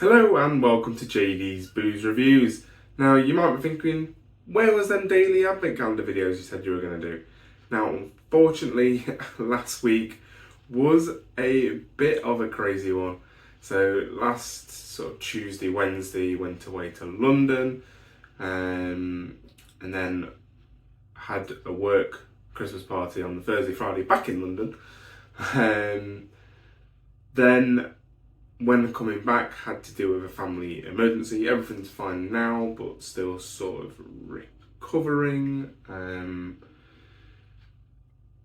Hello and welcome to JD's Booze Reviews. Now you might be thinking, where was them daily advent calendar videos you said you were going to do? Now unfortunately last week was a bit of a crazy one. So last sort of Tuesday, Wednesday went away to London and then had a work Christmas party on the Thursday, Friday back in London. Then when coming back, had to deal with a family emergency. Everything's fine now, but still sort of recovering.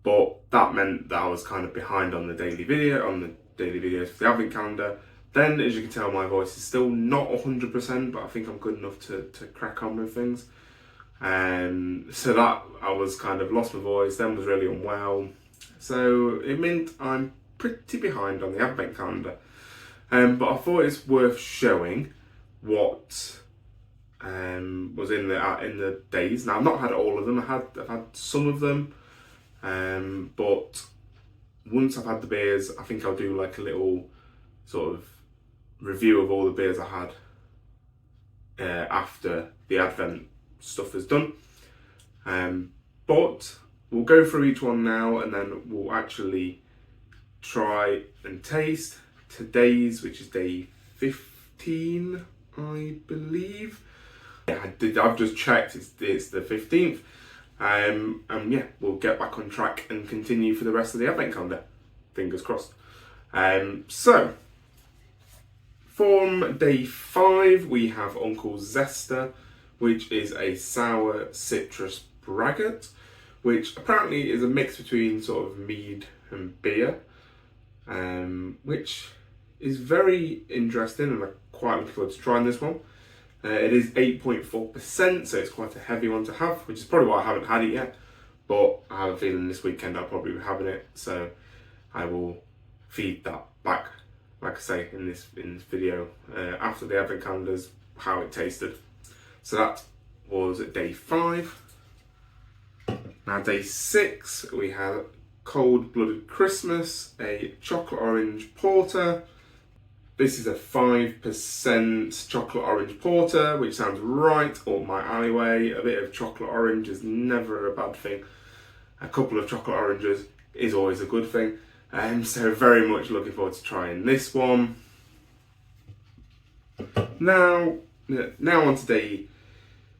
But that meant that I was kind of behind on the daily videos for the advent calendar. Then, as you can tell, my voice is still not 100%, but I think I'm good enough to crack on with things. So that I was kind of lost my voice, then was really unwell. So it meant I'm pretty behind on the advent calendar. But I thought it's worth showing what was in the days. Now I've not had all of them. I've had some of them, but once I've had the beers, I think I'll do like a little sort of review of all the beers I had after the Advent stuff is done. But we'll go through each one now, and then we'll actually try and taste today's, which is day 15, I believe. Yeah, I've just checked, it's the 15th. And yeah, we'll get back on track and continue for the rest of the advent calendar. Fingers crossed. So, from day 5, we have Uncle Zester, which is a sour citrus braggot, which apparently is a mix between sort of mead and beer, which is very interesting, and I'm quite looking forward to trying this one. It is 8.4%, so it's quite a heavy one to have, which is probably why I haven't had it yet. But I have a feeling this weekend I'll probably be having it, so I will feed that back, like I say, in this video after the advent calendars, how it tasted. So that was day 5. Now day 6, we have Cold Blooded Christmas, a chocolate orange porter. This is a 5% chocolate orange porter, which sounds right up my alleyway. A bit of chocolate orange is never a bad thing. A couple of chocolate oranges is always a good thing. So very much looking forward to trying this one. Now on to day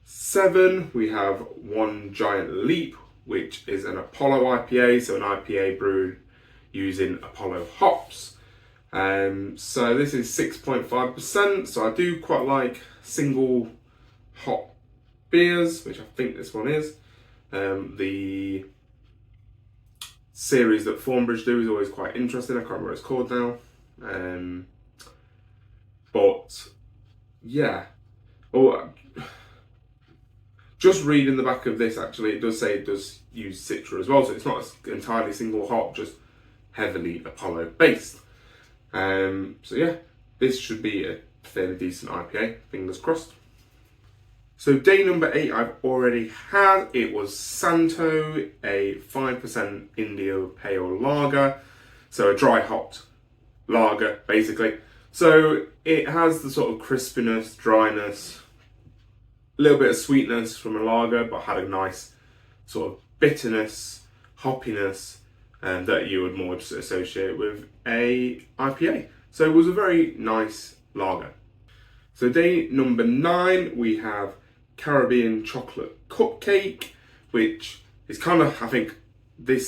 7, we have One Giant Leap, which is an Apollo IPA, so an IPA brewed using Apollo hops. So this is 6.5%, so I do quite like single hop beers, which I think this one is. The series that Thornbridge do is always quite interesting. I can't remember what it's called now. But yeah. Just reading the back of this, actually, it does say it does use Citra as well, so it's not entirely single hop, just heavily Apollo based. So yeah, this should be a fairly decent IPA, fingers crossed. So day number 8 I've already had. It was Santo, a 5% Indio Pale Lager, so a dry hopped lager basically. So it has the sort of crispiness, dryness, a little bit of sweetness from a lager, but had a nice sort of bitterness, hoppiness, that you would more just associate with a IPA. So it was a very nice lager. So day number 9, we have Caribbean Chocolate Cupcake, which is kind of, I think, the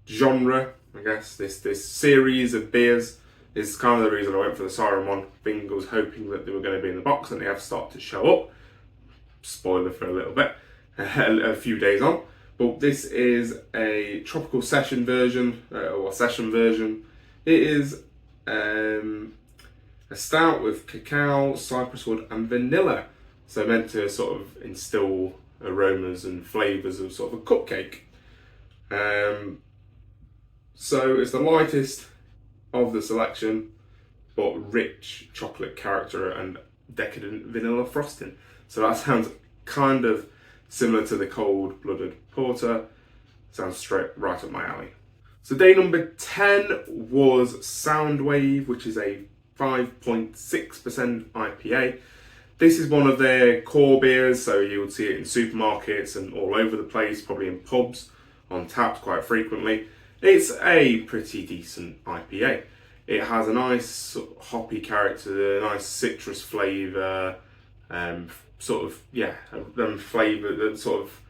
genre, I guess, this series of beers is kind of the reason I went for the Siren one. I think I was hoping that they were going to be in the box, and they have started to show up. Spoiler for a little bit, a few days on. But this is a tropical session version, or session version. It is a stout with cacao, cypress wood and vanilla. So meant to sort of instill aromas and flavours of sort of a cupcake. So it's the lightest of the selection, but rich chocolate character and decadent vanilla frosting. So that sounds kind of similar to the Cold Blooded Porter. Sounds straight right up my alley. So day number 10 was Soundwave, which is a 5.6% IPA. This is one of their core beers, so you would see it in supermarkets and all over the place, probably in pubs, on tap quite frequently. It's a pretty decent IPA. It has a nice hoppy character, a nice citrus flavour, flavour, the sort of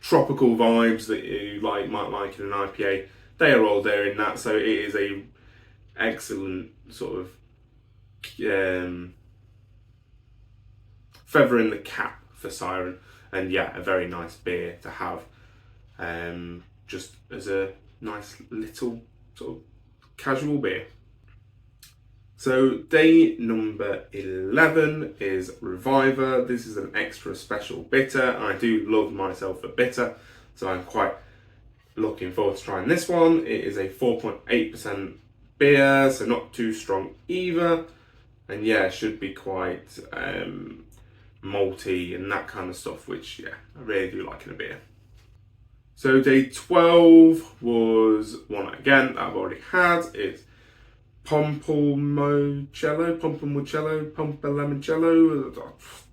tropical vibes that you might like in an IPA. They are all there in that, so it is a excellent sort of feather in the cap for Siren, and yeah, a very nice beer to have, just as a nice little sort of casual beer. So day number 11 is Reviver. This is an extra special bitter. I do love myself a bitter, so I'm quite looking forward to trying this one. It is a 4.8% beer, so not too strong either. And yeah, should be quite malty and that kind of stuff, which yeah, I really do like in a beer. So day 12 was one again that I've already had. It's Pompomoncello, Pompalemoncello,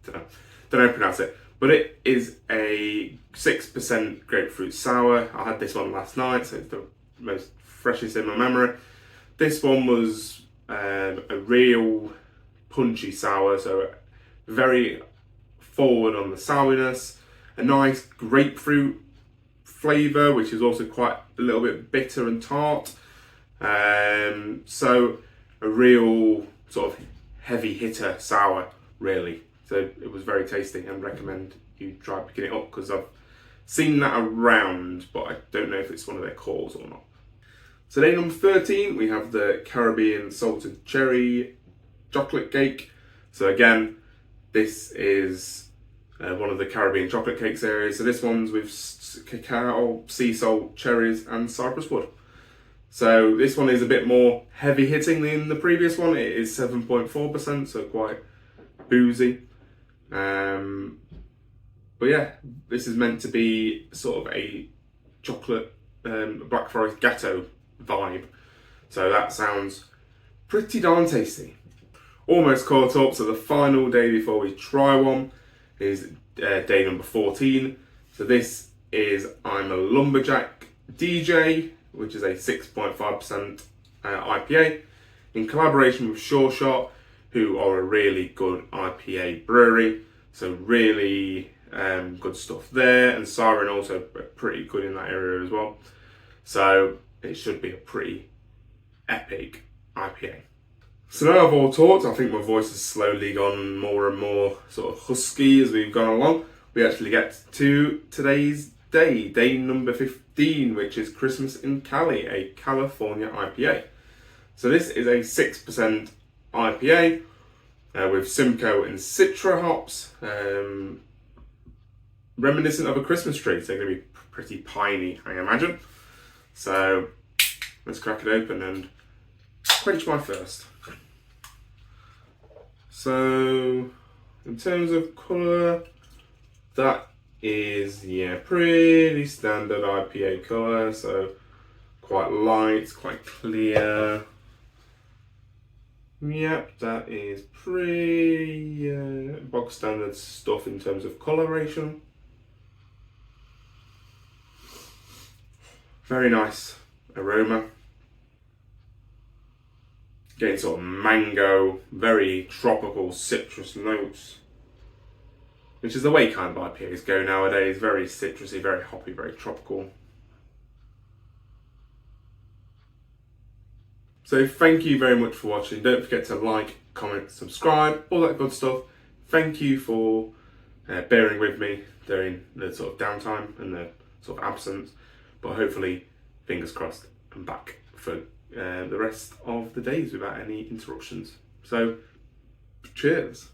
don't know how to pronounce it, but it is a 6% grapefruit sour. I had this one last night, so it's the most freshest in my memory. This one was a real punchy sour, so very forward on the sourness, a nice grapefruit flavour, which is also quite a little bit bitter and tart. So a real sort of heavy hitter sour, really. So it was very tasty, and recommend you try picking it up, because I've seen that around, but I don't know if it's one of their cores or not. So day number 13, we have the Caribbean Salted Cherry Chocolate Cake. So again, this is one of the Caribbean chocolate cake series. So this one's with cacao, sea salt, cherries, and cypress wood. So this one is a bit more heavy hitting than the previous one. It is 7.4%, so quite boozy. But yeah, this is meant to be sort of a chocolate Black Forest Gatto vibe. So that sounds pretty darn tasty. Almost caught up, so the final day before we try one is day number 14. So this is I'm a Lumberjack DJ, which is a 6.5% IPA, in collaboration with Sure Shot, who are a really good IPA brewery. So really good stuff there, and Siren also pretty good in that area as well. So it should be a pretty epic IPA. So now I've all talked, I think my voice has slowly gone more and more sort of husky as we've gone along. We actually get to today's day number 15, which is Christmas in Cali, a California IPA. So this is a 6% IPA with Simcoe and Citra hops, reminiscent of a Christmas tree, so they're going to be pretty piney, I imagine. So let's crack it open and quench my thirst. So in terms of colour, that is, yeah, pretty standard IPA colour, so quite light, quite clear. Yep, that is pretty bog standard stuff in terms of coloration. Very nice aroma. Getting sort of mango, very tropical citrus notes, which is the way kind of IPAs go nowadays. Very citrusy, very hoppy, very tropical. So thank you very much for watching. Don't forget to like, comment, subscribe, all that good stuff. Thank you for bearing with me during the sort of downtime and the sort of absence. But hopefully, fingers crossed, I'm back for the rest of the days without any interruptions. So, cheers.